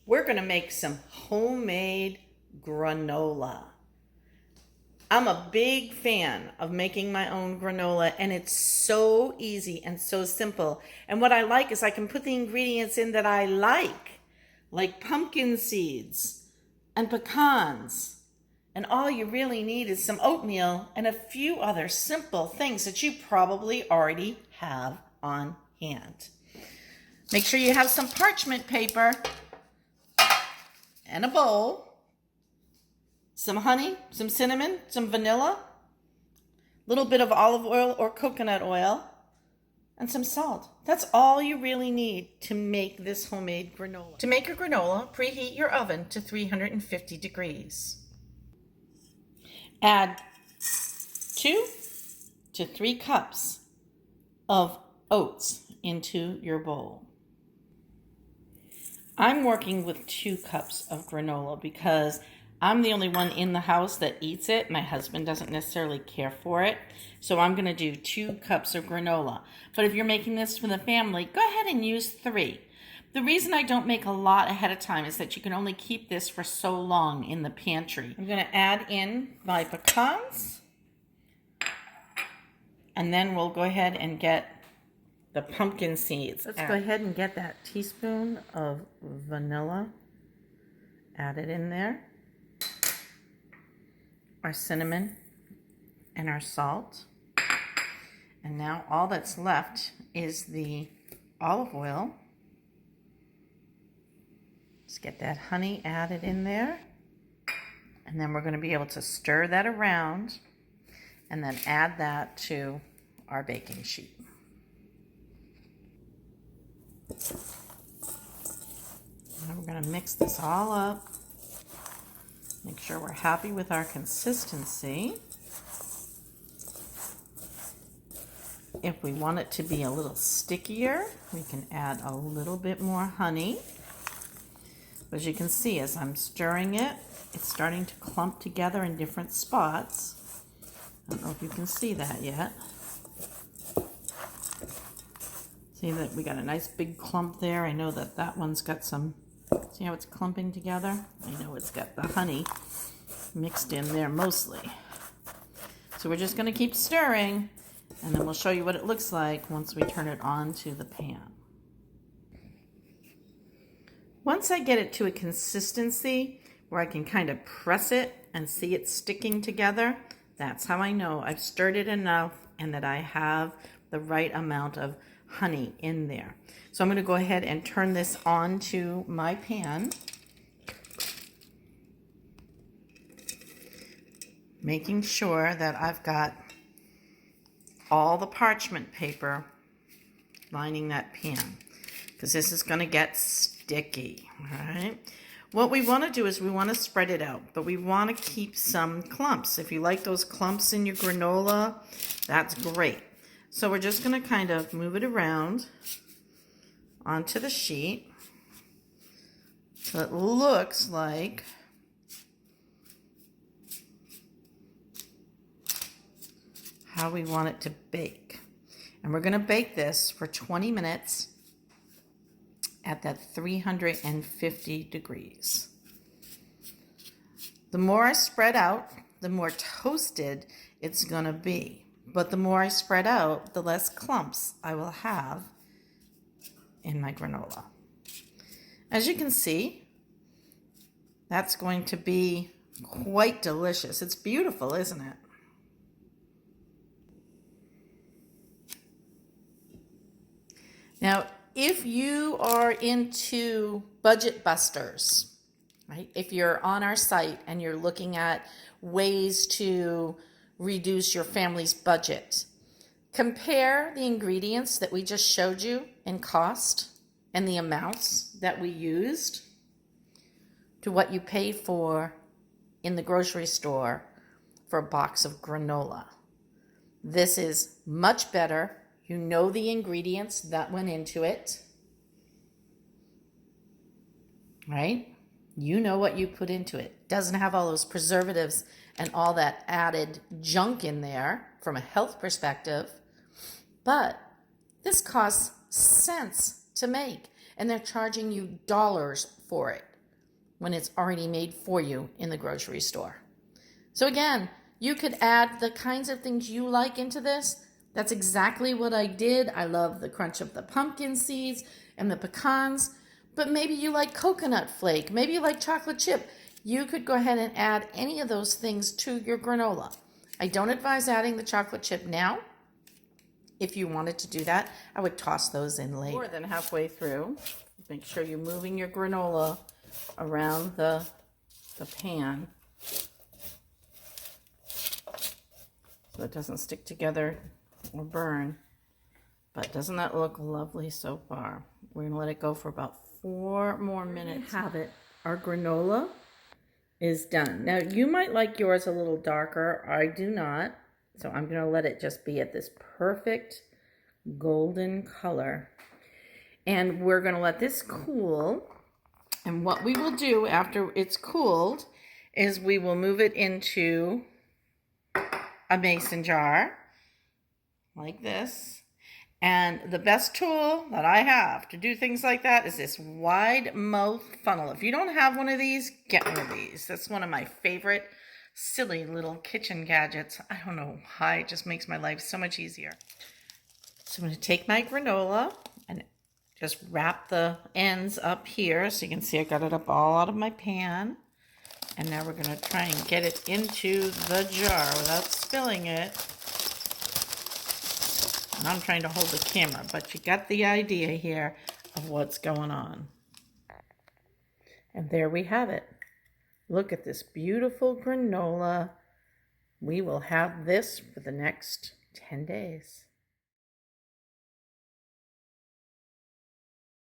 We're going to make some homemade granola. I'm a big fan of making my own granola, and it's so easy and so simple. And what I like is I can put the ingredients in that I like pumpkin seeds and pecans. And all you really need is some oatmeal and a few other simple things that you probably already have on hand. Make sure you have some parchment paper and a bowl, some honey, some cinnamon, some vanilla, a little bit of olive oil or coconut oil, and some salt. That's all you really need to make this homemade granola. To make a granola, preheat your oven to 350 degrees. Add 2 to 3 cups of oats into your bowl. I'm working with 2 cups of granola because I'm the only one in the house that eats it. My husband doesn't necessarily care for it. So I'm going to do 2 cups of granola. But if you're making this for the family, go ahead and use 3. The reason I don't make a lot ahead of time is that you can only keep this for so long in the pantry. I'm going to add in my pecans. And then we'll go ahead and get the pumpkin seeds. Let's go ahead and get that teaspoon of vanilla. Add it in there. Our cinnamon and our salt. And now all that's left is the olive oil. Let's get that honey added in there. And then we're going to be able to stir that around and then add that to our baking sheet. Now we're going to mix this all up. Make sure we're happy with our consistency. If we want it to be a little stickier, we can add a little bit more honey. As you can see, as I'm stirring it, it's starting to clump together in different spots. I don't know if you can see that yet. See that we got a nice big clump there. I know that that one's got some, see how it's clumping together? I know it's got the honey mixed in there mostly. So we're just going to keep stirring, and then we'll show you what it looks like once we turn it onto the pan. Once I get it to a consistency where I can kind of press it and see it sticking together, that's how I know I've stirred it enough and that I have the right amount of honey in there. So I'm going to go ahead and turn this onto my pan. Making sure that I've got all the parchment paper lining that pan, because this is going to get sticky. All right. What we want to do is we want to spread it out, but we want to keep some clumps. If you like those clumps in your granola, that's great. So we're just going to kind of move it around onto the sheet so it looks like how we want it to bake. And we're going to bake this for 20 minutes at that 350 degrees. The more I spread out, the more toasted it's going to be. But the more I spread out, the less clumps I will have in my granola. As you can see, that's going to be quite delicious. It's beautiful, isn't it? Now, if you are into budget busters, right? If you're on our site and you're looking at ways to reduce your family's budget, compare the ingredients that we just showed you in cost and the amounts that we used to what you paid for in the grocery store for a box of granola. This is much better. You know the ingredients that went into it, right? You know what you put into it. Doesn't have all those preservatives and all that added junk in there from a health perspective. But this costs cents to make, and they're charging you dollars for it. when it's already made for you in the grocery store. So again, you could add the kinds of things you like into this. That's exactly what I did. I love the crunch of the pumpkin seeds and the pecans, but maybe you like coconut flake, maybe you like chocolate chip. You could go ahead and add any of those things to your granola. I don't advise adding the chocolate chip now. If you wanted to do that, I would toss those in later. More than halfway through, make sure you're moving your granola around the pan so it doesn't stick together or burn. But doesn't that look lovely so far? We're going to let it go for about 4 more minutes. Have it. Our granola is done. Now, you might like yours a little darker. I do not. So I'm going to let it just be at this perfect golden color. And we're going to let this cool. And what we will do after it's cooled is we will move it into a mason jar like this. And the best tool that I have to do things like that is this wide mouth funnel. If you don't have one of these, get one of these. That's one of my favorite silly little kitchen gadgets. I don't know why, it just makes my life so much easier. So I'm going to take my granola and just wrap the ends up here. So you can see I got it up all out of my pan. And now we're going to try and get it into the jar without spilling it. And I'm trying to hold the camera, but you got the idea here of what's going on. And there we have it. Look at this beautiful granola. We will have this for the next 10 days.